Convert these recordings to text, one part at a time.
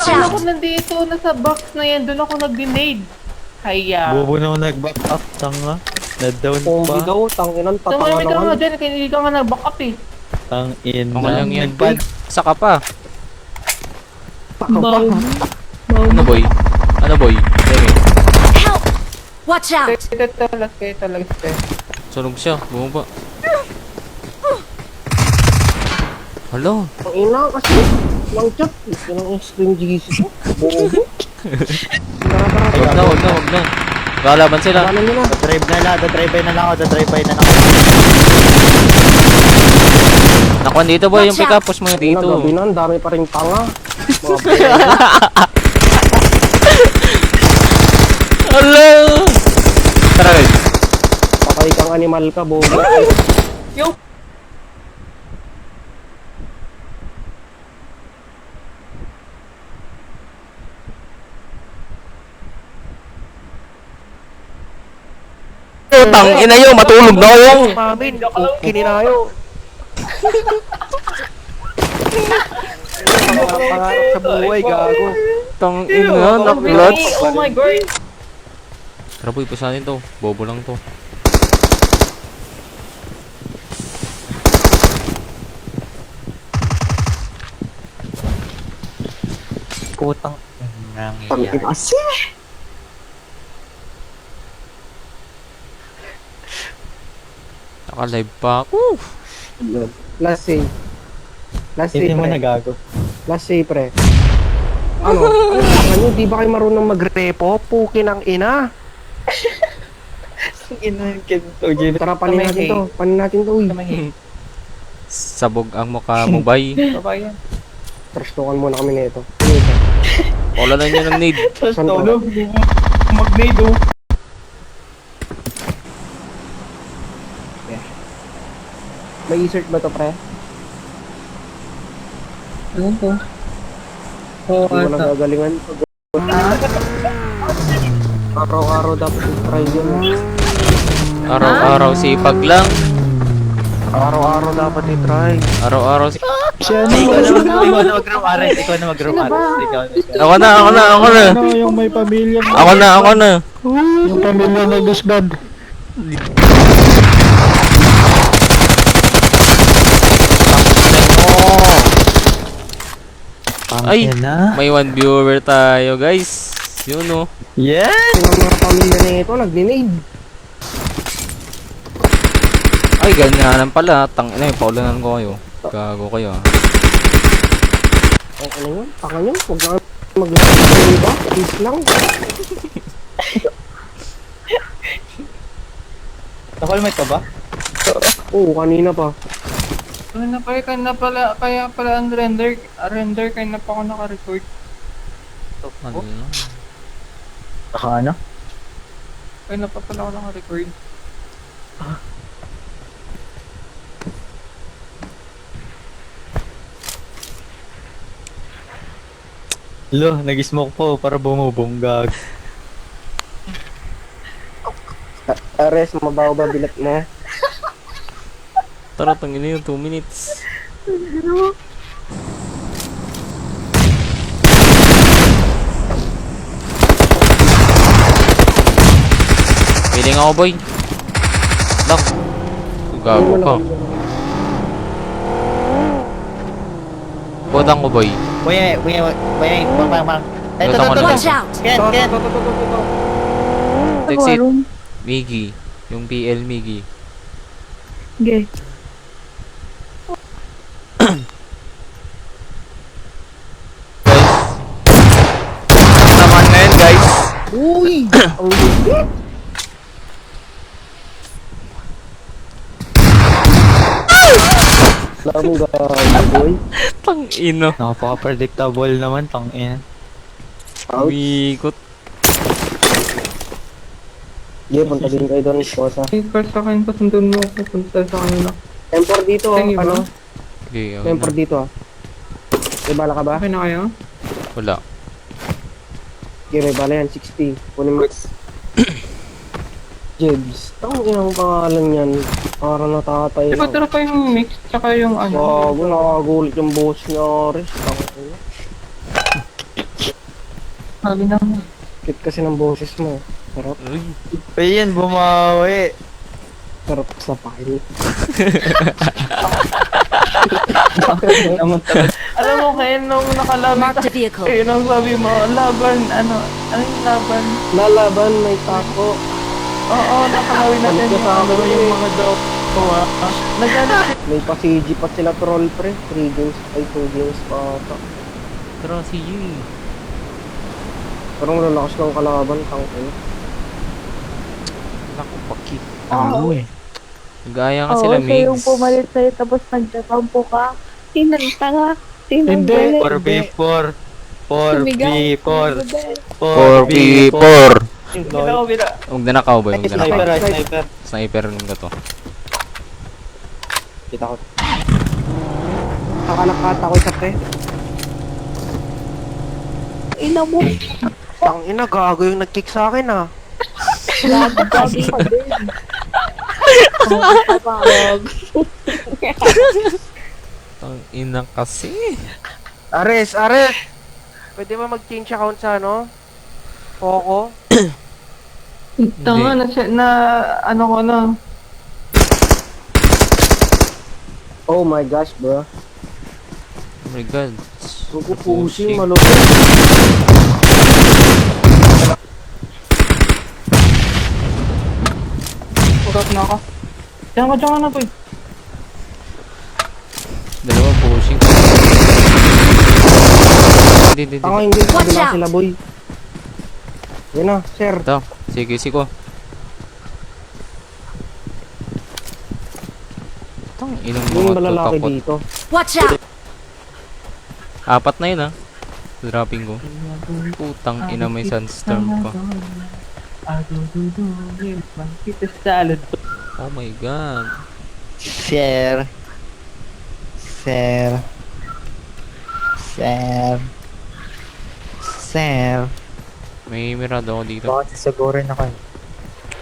akala out! ko nandito, nasa box na yan, doon ako nag-grenade. Haya. Bobo na ako nag-back up, tanga. Na-down Pombi pa. daw, tanginan, Tumami ka nga tatangan. dyan, hindi ka nga nag-back up eh. Tangin Okay lang yan, Nagpad. boy. Saka pa. Bawal. Ano, boy? Ano, boy? Demi. Help! Watch out! Kaya talaga. Sunog siya. Bumaba. Hala. Ang ina kasi, lang chat. Yan ang extreme GC ko. Bobo. Wag na. Kalaban sila. Kalaman nyo na. Dadrive na lang ako. Nakuha dito, boy. Yung Watch pick up. Push mo na dito. Gabi na, ang dami pa rin tanga. Mga Hala. Tara, guys. patay kang animal ka, bobo. Yo! Tang ina yo, matulog na yung. Pamin, kininayo. Pangarap sa buhay, gago. Tang ina, naklots. Oh my god! Tara, boy. Pusanin to. Bobo lang to. Putang. Pangin kasi. Naka-live pa ako. Last save. Last save, Hindi mo pre. nagago. Last save, pre. Ano? Ano? Di ba kayo marunong mag-repo? Pukin ang ina. Ina kinto, Jim. Tara, panin natin to. Panin natin to, uy. Sabog ang mukha mo, bay. Babayan. Trastukan muna kami nito. Wala na niya ng need. Saan to? Mag-nade oh. May insert ba to, pre? Ano to? Oo, Hindi mo nagagalingan. Araw-araw dapat i-try yun. Araw-araw sipag lang. Araw-araw dapat i-try. Araw-araw si... Ikaw na mag-room ares. Ako na. Yung may pamilya Ako na. yung pamilya na disband. Ay, na. may one viewer tayo, guys. Yun, oh. Yes! Yung mga pamilya na ito, nagninade. Ay, ganyanan pala. Tangina, paulanan ko kayo. Gago kayo, ah. Ang ano yun? Taka nyo? Huwag na maglaro ba? Peace lang. Nakalmate ka ba? Oo, kanina pa. Kaya pala ang render, kaya na pa ako naka-record. Ano yun? Naka ano? Kaya na pa pala ako naka-record. Lo, nag-smoke po para bumubunggag. Ares, mabaho ba bilat mo? Tara, tangina yun. 2 minutes. Piling ako, boy. Lock. Gago ka. Botang ko, boy. Wait, bang. Ito, ito. Watch out! Ken. That's it. Miggy. Yung PL Miggy. Okay. Guys. Naman ngayon, guys. Uy! Ang lupit! Alam mo gago, boy. Tangino. Napaka-predictable naman, tangin. Ouch. Umikot. Yeah, punta din kayo doon, esposa. First sa akin, pasundin mo ako punta sa kanila. Temper dito, Thank you, ano? bro. Okay, okay Temper na. dito, ah. May bala ka ba? Okay na kayo? Wala. Okay, may bala yan, 60. Kunin mo. Jebs. Ang inang pangalan yan. Para natatay Di ba na. tara pa yung mix, tsaka yung ano? Bago, nakagulit yung boss niya, Ares. Sabi na mo. Cute kasi ng boses mo. Sarap, Uy, Ayun, bumawi. sarap sa pakil. Naman talaga. Alam mo, Ken, nung nakalaban Marked a vehicle. kayo, nung sabi mo, laban, ano yung laban? Lalaban, may tako. Oo, nakalawin natin yung Kasama ano, yun yung eh. mga dog ko, Nagano, May pa-CG pa sila troll pre. 3 games, ay 2 games pa ata. tara, si Yu. Parang lalakas ng kalaban, tangin. Naku, pakit. Ano eh. Gaya nga Oo, sila, siya yung Migs. pumalit sa'yo tapos nagtatampo ka. Sinanta ka. Hindi. Sinanggalit. 4v4. 4v4. 4v4. bila ko, bila. Huwag na nakaw ba? Huwag na nakaw. Sniper, sniper. Sniper rin ka to. Kita ko. Nakalakata ko isa pre. Ina mo. Tangina, gago yung nag-kick sa akin ah. Gago ka din. Ang ina kasi. Ares, Ares! Pwede ba mag-change account sa ano? Poco? Tanga na, ano ko na. Oh my gosh, bro. Oh my god. Pupusin, malupit. Pagkat na ako. Diyan ka na, boy. Dalawa pushing. Hindi. Tanga hindi, Watch sabi lang out! sila boy. Yan na, sir. Ito. Sige, siko. Tang inang Yung mga malalaki kapot. dito. Watch out! Apat na yun, dropping ko. Putang ina, may sunstorm pa. Salad. Oh my god. Share. Share. Share. Share. May mirado ako dito. Baka sasagurin ako.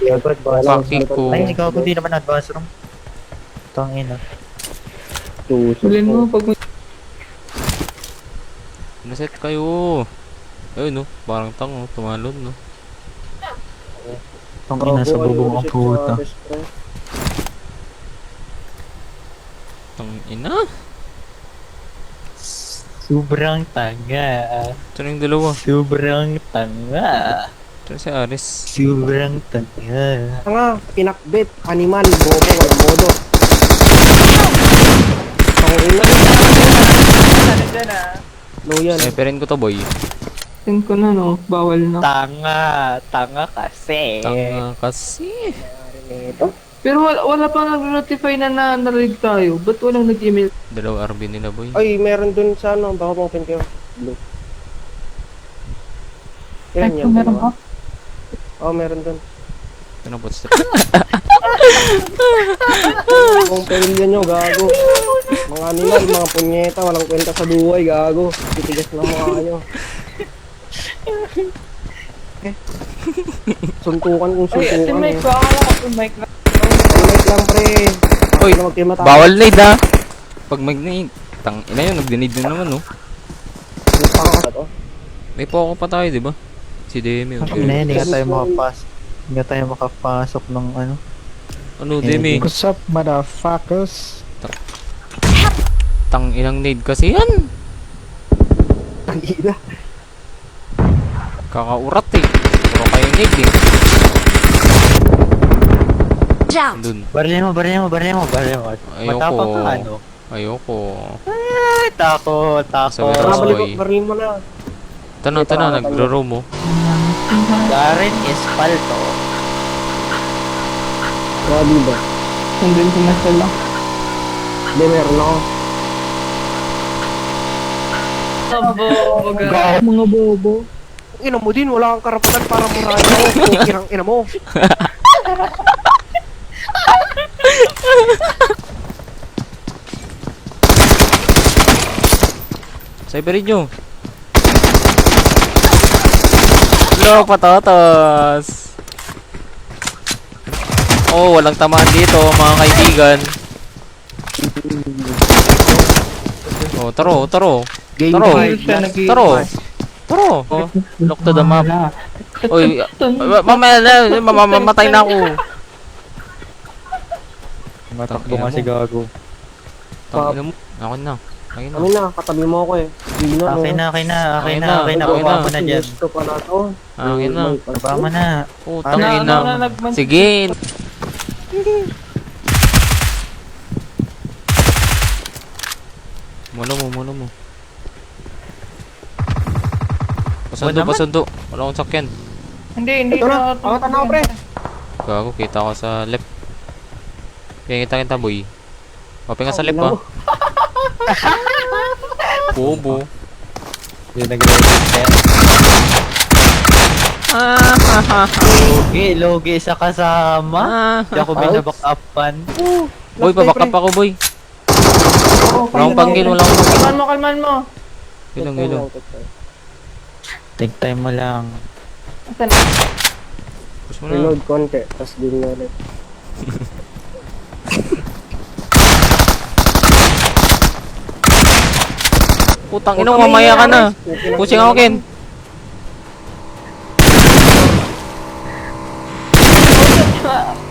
Yeah, good boss. Bakit ko? Ay, ikaw ko di naman advance room. Tangina. Hulin mo pag may... Naset kayo. Ayun no, parang tango, tumalon no. Tangina sa bubong ang puta. Tang ina. Sobrang tanga. Ito na yung dalawa. Sobrang tanga. Ito na si Aris. Sobrang tanga. Tanga, pinakbit, animal, bobo, walang modo. Tangina. Ano dyan No yan. Sniperin ko to boy. Tin ko na, no? Bawal na. Tanga. Tanga kasi. Tanga kasi. Pero wala pa nag-notify na narinig tayo. Ba't walang nag-email? Dalawa RB nila boy. Ay, meron dun sa ano, baka pong kayo. Blue. Ilan yan? Meron dalawa? ba? Oo, meron dun. Ito na bootstrap. Kung pamilya nyo, gago. Mga animal, mga punyeta, walang kwenta sa buhay, gago. Titigas na mukha nyo. Suntukan kung Ay, ate suntukan. Mike, baka lang ako Mike na. Wait lang, pre. Hoy, Huwag kayo matapos. bawal nade ha. Pag mag-nade. Tang ina yun, nag-nade na naman no. Nagtaka ka to. May poko pa tayo di ba? Si Demi. Ano na yan, hindi nga tayo makapasok. Hindi nga tayo makapasok ng ano. Ano Demi? What's up, motherfuckers? Tang inang nade kasi yan. Ang ina. Kakaurat eh. Puro kayo nade eh. Watch out! Andun. Barilin mo. Ayoko. Matapang ka ano. Ayoko. Ay, takot. Sabi ko, Tara, Soy. baril mo na. Tana, nagro-roam mo. Garen Espalto. Grabe ba? Nandun si Marcel lang. Hindi, meron ako. Mga bobo. Ina mo din, wala kang karapatan para murahin ako. Kukirang ina mo. Cyberin nyo. Hello, patatas. Oh, walang tamaan dito, mga kaibigan. Oh, taro. Game Taro. five, last Taro. Tara! Oh, look to the map. Uy, mamaya na, mamamatay na ako. Matakbo nga si gago. Tangina mo. Ako na. Ayun na. Kami na, katabi mo ako eh. Hindi na, Okay na. Okay na, Baba mo na dyan. Gusto pa na to. Akin na. Baba mo na. Putang ina. Sige. Muna mo. Pasundo. Wala akong sakyan. Hindi Ito na, pangat na ako pre. Gago, kita ko sa left. Kaya kita boy. Papi nga sa left ha. Bobo. Yung nag-reset. Logi sa kasama. Di ako binaback upan. Boy, paback up ako boy. Wala akong panggil. Kalman mo. Ilong. Take time mo lang. Asan na? Push mo na. Reload konti, tapos din na ulit. Putang ina, mamaya ka na. Pushing ako, Ken.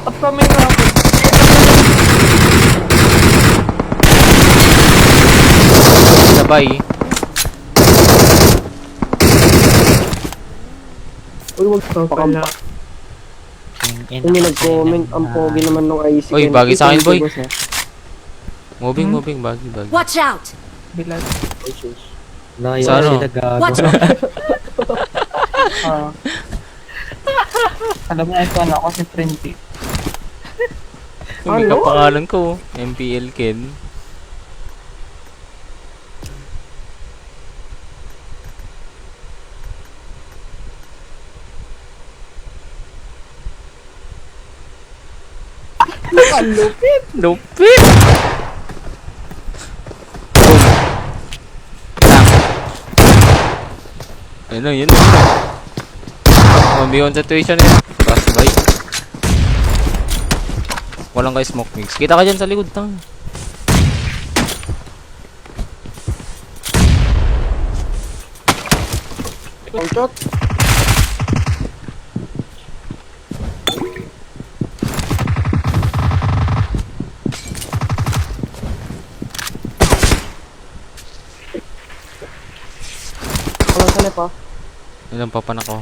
Upcoming na ako. Sabay. Uy, wag Pala. Kung may nag-comment, ang pogi naman nung IC. Uy, bagay sa akin, boy. Boss, eh. Moving, bagi. Watch out! Bilag. Layo Sa ano? sila gago. Watch out! Alam mo ito ako si Frenzy. May kapangalan ko. MPL Ken. Lupit! Yun. 1v1 situation eh. Fast by. Walang ka smoke mix. Kita ka dyan sa likod. Tang. One shot. Walang salip ah. Ilang papanak ko.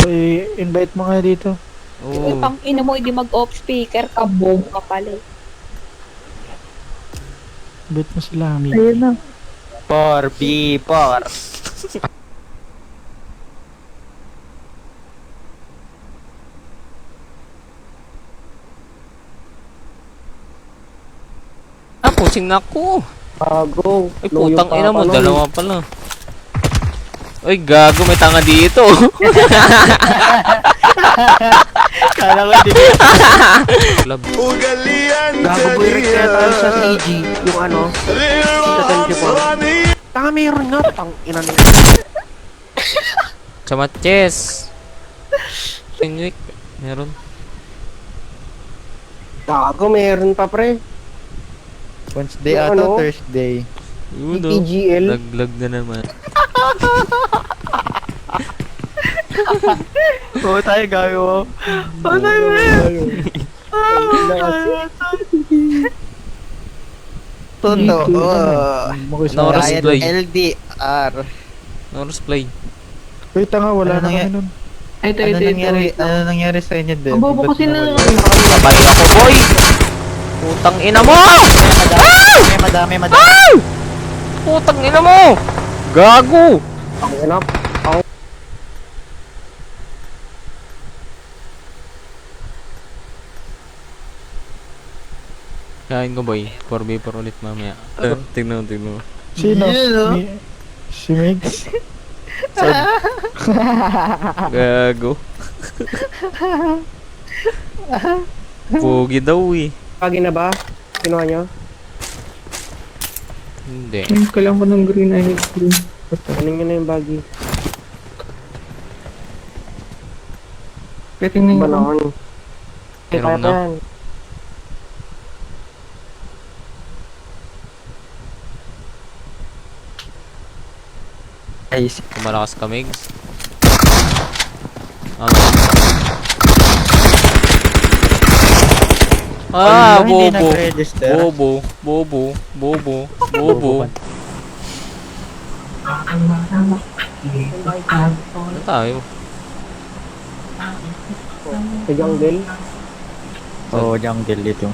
I-invite mo nga dito. Uy, Oo. pang ina mo, hindi mag-off speaker ka, boom ka pala eh. Invite mo sila, amigo. Ayun na. 4v4. Ah, pushing na ako. Gago. Ay, putang ina mo. Dalawa pala. Uy, gago. May tanga dito. Kala ko hindi. Club. Gago boy, Rick, kaya tayo sa CG. Yung ano, sa 24. Tanga meron nga, tang ina nila. Chamaches. Pinwick. Meron. Gago, meron pa pre. Wednesday Yung ato, ano? Thursday. Yun o. PGL. Laglag na naman. Oo tayo gago. Totoo. Noros Ryan play. LDR. Noros play. Uy, tanga, wala Ano na kami nun. Ay, Ano nangyari sa inyo din? Ang bobo kasi na Sabay ako, boy! Putang ina mo! Madami. Putang ina mo! Gago! Ang ina. Kain ko, boy. 4v4 ulit mamaya. Tignan mo. Sino? Yun, no? Si Migs? Gago. Pogi daw eh. Pagi na ba? Kinuha nyo? Hindi. Kailangan ko ng green ice cream. Ano nyo na yung bagi? Kaya tingnan nyo lang. Banahon. Meron na. Ayos. Kung malakas ka, Migs. Ano? Ah, Hindi bobo. nag-register. Bobo. Bobo. Bobo. Bobo. Ano tayo? Sa jungle. Oo, jungle dito.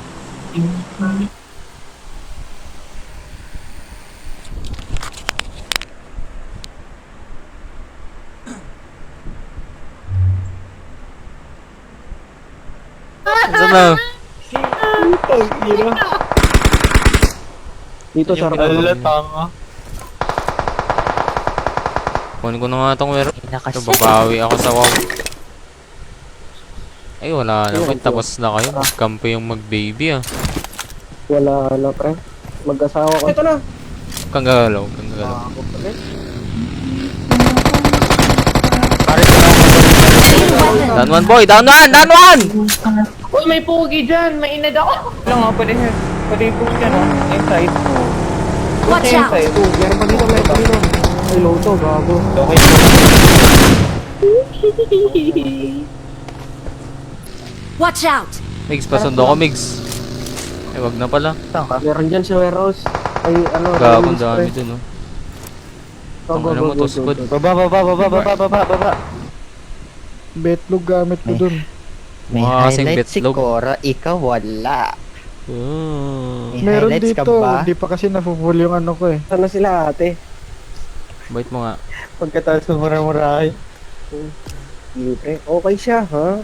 Saan na? Dito sa Ala, tanga. Kunin ko na nga itong wero. Ito, Nakaset. babawi ako sa wow. Ay, wala naman. Tapos na kayo. Magkampo yung mag-baby, ah. Wala na, pre. Mag-asawa ko. Ito na. Kang gagalaw. Kang gagalaw. Down one, boy! Down one! Down one! Uy, may pugi dyan! May inad ako! Lang nga, pwede po dyan, oh. Inside. Watch out! Inside. Meron pa dito, meron pa dito. Ay, loto, gago. Okay. Watch out! Migs, pasundo ko, Migs. Eh, wag na pala. Saan ka? Meron dyan sa warehouse. Ay, ano, Gagawin release, dami pre. dun, oh. Go, go, Tangina go, mo, go, to go, squad. go. Baba. Betlog gamit mo May- dun. May Mukha kasing highlight si betlog. Cora, ikaw wala. Oh. May Meron highlights ka dito. ba? Di pa kasi nafufull yung ano ko eh. Sana sila, ate? Bait mo nga. Pagkatapos ng mura-murahin. Hindi, pre. Okay siya, ha?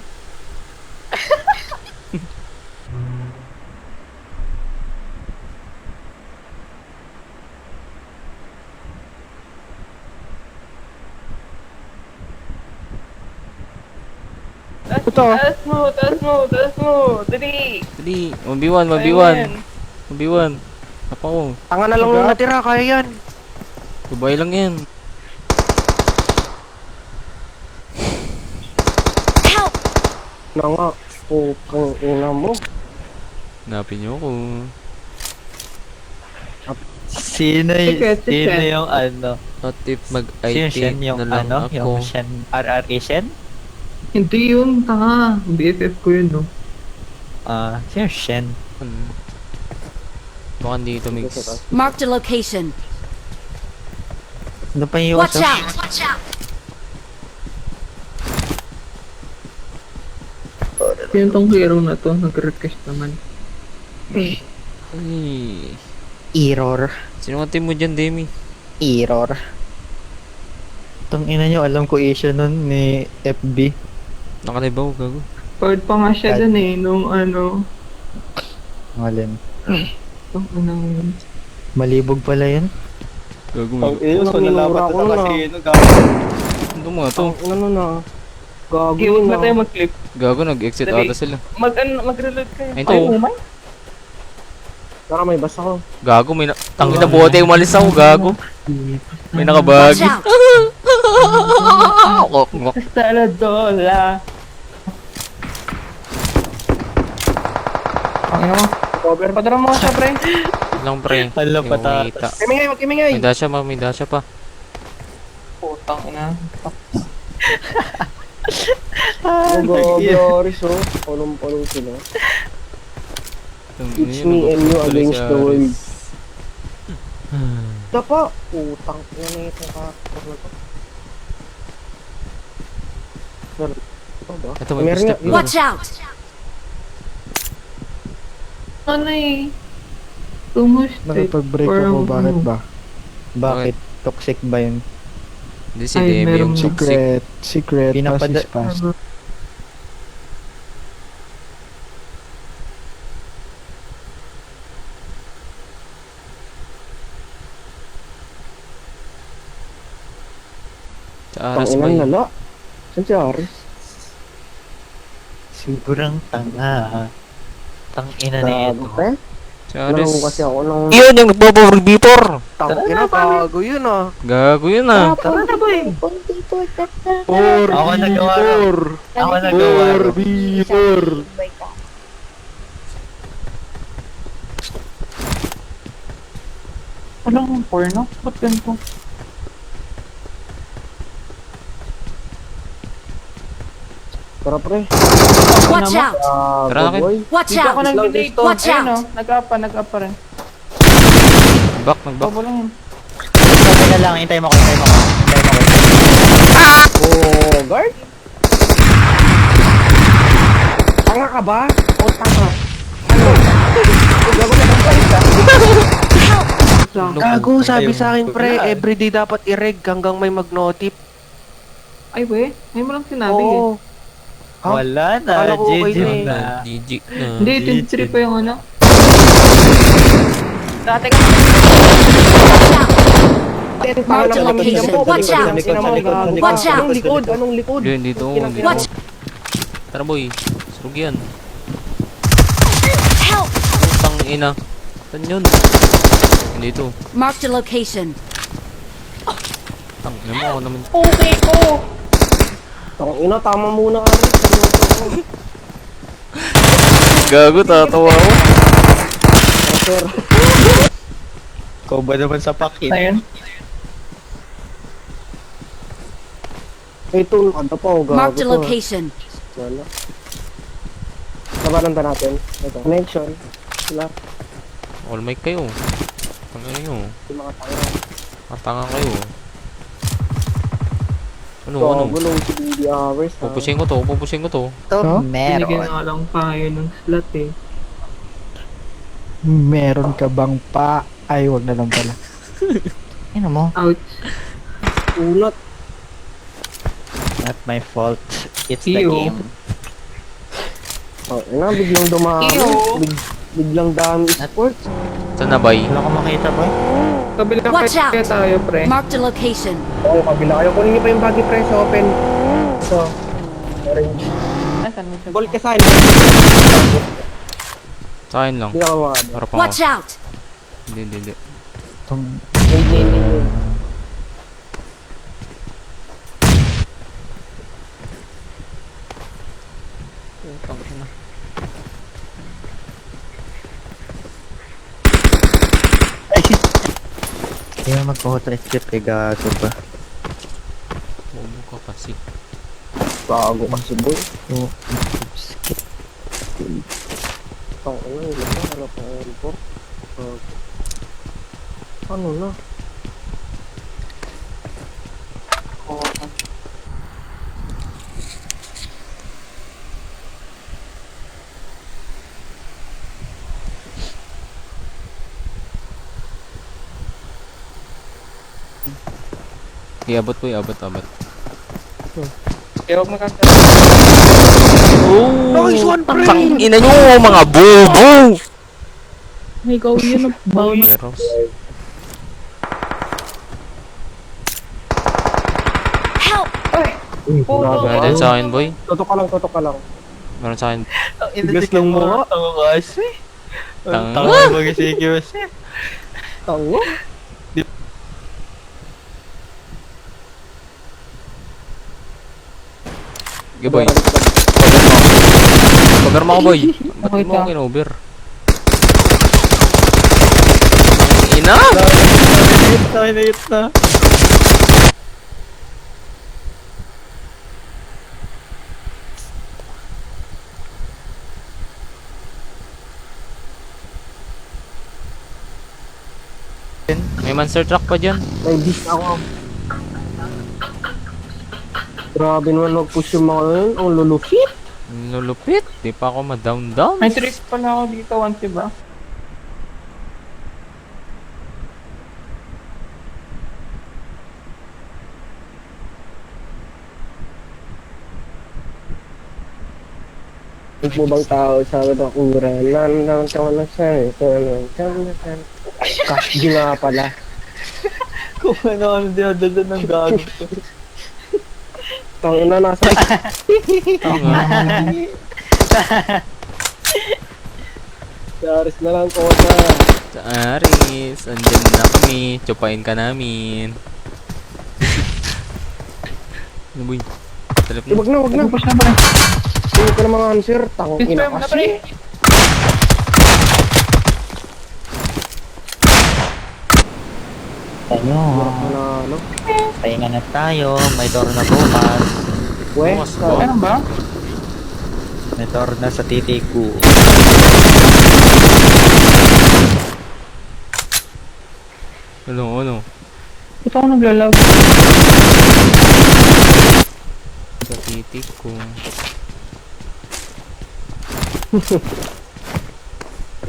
Ito. Taas mo! Dali! Dali, 1v1, 1v1. 1v1. Apa ko. Tanga na lang yung natira, kaya yan. Babae lang yan. Help! Na nga. Pukang ina mo. Hanapin niyo ako. Sino Secret, secret. yung ano? What if Sino mag-IT Shen yung na lang ano? ako? Yung Shen? RRA Shen? Hindi yun, tanga. BFF ko yun, no? Sino Shen? Baka dito, Migs. Marked a location. Ano pa yung Watch out! Watch out! Sino tong hero na to? Nag-request naman. Ay. Error. Sino ang team mo dyan, Demi? Error. Itong ina nyo, alam ko issue nun ni FB. Nakalibaw, gago. Part pa nga siya dun eh, nung ano. Alin. Itong anong... Malibog pala yun. Gago Ang ina, so nalapat na kasi. Ano mo nga to? Ano na? Gago Okay, huwag na na. tayo mag-clip. Gago, nag-exit Dali. ata sila. Mag-reload kayo. Ayun to. umay? Tara, may basta ko. Gago, may tangin na bote, umalis ako, gago. May Watch nakabagi. out! Ngok. Hasta la dola. Ang ina mo. Cover. Padara mo siya, pre. Lang, pre. Hala, Yung patatas. kita. Kimingay, magkimingay. May dasha pa, may dasha pa. Putang ina. Gago, Oris, oh. Polong-polong sila. It's me and you against the world. Dapa. Putang ina na itong kakapag na to. Ito ba? Ito, may Meron step nga. doon. Watch out! Ano eh? Tumustik. Nakapag-break ako. Bakit ba? Bakit? Toxic ba yun? Hindi si Ay, Demi yung meron toxic. Secret. Pinapada- Fast is fast. Sa aras ba Tanginan yun? lala. Saan si Aris? Sigurang tanga. Tangina na Gago, ito. pre. Sa aras. Nalaro kasi ako ng... Iyon yung nagpo-Before. Tangina, gago yun ah. Gago yun ah. Tara na ba eh? Punti po, tata. Ako nagawa. Ako nagawa. Before. Anong porno? Ba't ganito? Tara pre. Watch out! Tara na, Boy. Watch Dito ako out! nag-grenade. Watch Ayun out! o, nag-up pa rin. Back, nag-back. Babo lang yun. Teka lang, hintay mo ko. Oh, guard? Tanga ka ba? O tanga? Gago, sabi sa akin pre, everyday dapat i-reg hanggang may mag-notif. Ay, we. May mo lang sinabi eh. Oo. Ha? Wala na, Akala ko okay GG na eh. na. GG na. Hindi, 23 pa yung ano. Dati ka Marked a location. Watch out! Watch out! Anong likod? Anong likod? Yun, dito. Dito. Watch! Tara boy. Surug yan. Help! Putang ina. Saan yun? Dito. Marked a location. Tang ina mo ako naman. Okay ko! Tang ina, tama muna ka. Gago, tatawa ako. Sir. Ikaw ba naman sa pakit? Ayun. Ito, nakanta pa ako. Marked a Gago to. location. Wala. Labanan ba natin? Ito. Connection. Sila. All mic kayo. Ano nyo? Yung mga tanga. Matanga kayo. Ano, So, ano? gulong si BD hours. Pupusin ko to. Ito, Huh? Binigyan meron. nga lang tayo ng slot eh. Meron ka bang pa? Ay, wag na lang pala. Ano mo? Ouch. Unat. Not my fault. It's the Ew. game. Oh, ina, biglang dumami. Ew. Biglang dami sports. Saan na bay? Wala ko makita, boy. Kabila Watch out! kaya tayo, pre. Marked a location. Oo, kabila kayo. Kunin niyo pa yung baggy press open. Ito. Orange. Asan mo siya? Gold ka sign. Sa akin lang. Hindi ako mga. Harap ako. Watch out! Hindi. Itong Hindi. Hindi mo mag-auto-escape kay gago ba? Bobo ka kasi. Bago kasi boy. Oh, escape. Tang ina, hindi na. Harap na yan po. Ano na? Iabot po, iabot. Kaya huwag makakita. Oh! Nice one, pre! Tang ina nyo, mga bobo! Ay, ikaw yun ang bound. Meros. Help! Meron din sa akin, boy. Tutok ka lang. Meron sa akin. Tigas ng mukha. Tango kasi. Tanga. Tango mo kasi kasi. Tango? Okay, boy. Cover mo ako, boy. Ba't mo ako kinover? Ina! Hit na. May monster truck pa dyan. May beast ako. Grabe naman mag-push yung mga yun. Ang lulupit. Lulupit. Di pa ako ma-down. May trip pala ako dito once, diba? Ang bubang tao sa bakuran. Nan taon na siya. Cash nga pala. Kung ano dinadala ng gago. Tangin na nasa. Yaris na lang ko na. Sa Aris, andyan na kami. Tsupain ka namin. Ano, boy? Talip na. Wag na. Push na, pre. Tingin ko ng mga answer. Tangin Display ina mo na, kasi. pre. Tayo. Ano? Pahinga na tayo. May door na bukas. Weh, Bukas ba? Meron ba? Meteor na sa titik ko. Ano? Ba't ako naglalag? Sa titik ko.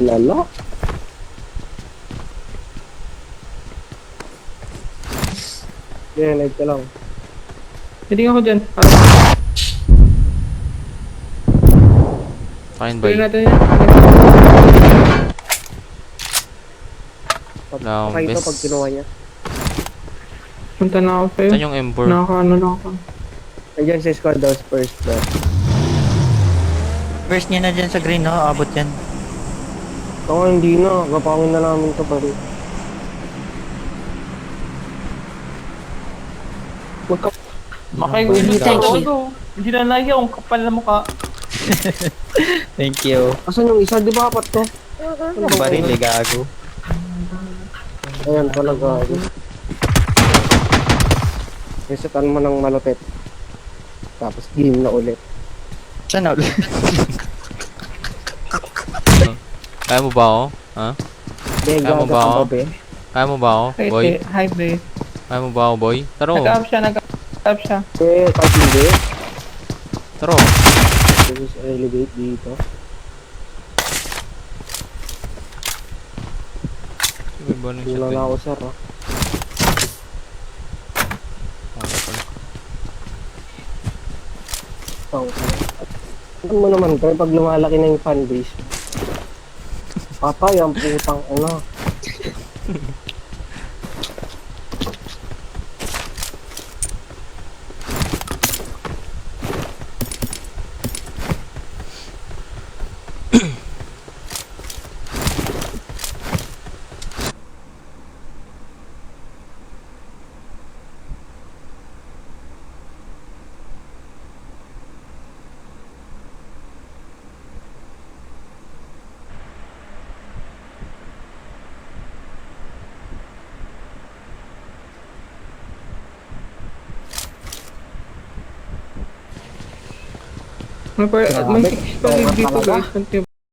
Lalo? Yan, live ka lang. Hindi ako dyan. Fine Pwede bye. natin yan. Wala akong Patay ito best. pag kinuha niya. Punta na ako sa'yo. Saan yung Ember? Nakakaano na ako. Nandiyan sa squad house first bro. First niya na dyan sa green, no? Abot yan. Oo, hindi na. Kapangin na namin ito pare. Makay, Thank you. Hindi na lagi akong kapal na mukha. Thank you. Asan yung isa? Di ba apat to? Ang baril, eh, gago. Ayan talaga. Resetan mo ng malupit. Tapos game na ulit. Saan na ulit? Kaya mo ba ako? Ha? Dega Kaya mo ba ako? be. Kaya mo ba ako, boy? Hi, babe. Kaya mo ba ako, boy? Taro. Nag-up siya. Kahit hindi. Taro. Just elevate dito. Sige ba nung Wala shot na eh? ako sir ah. Wala pala. Ano mo naman pre, pag lumalaki na yung fanbase. Patay ang putang ina. May 6 pa rin dito guys.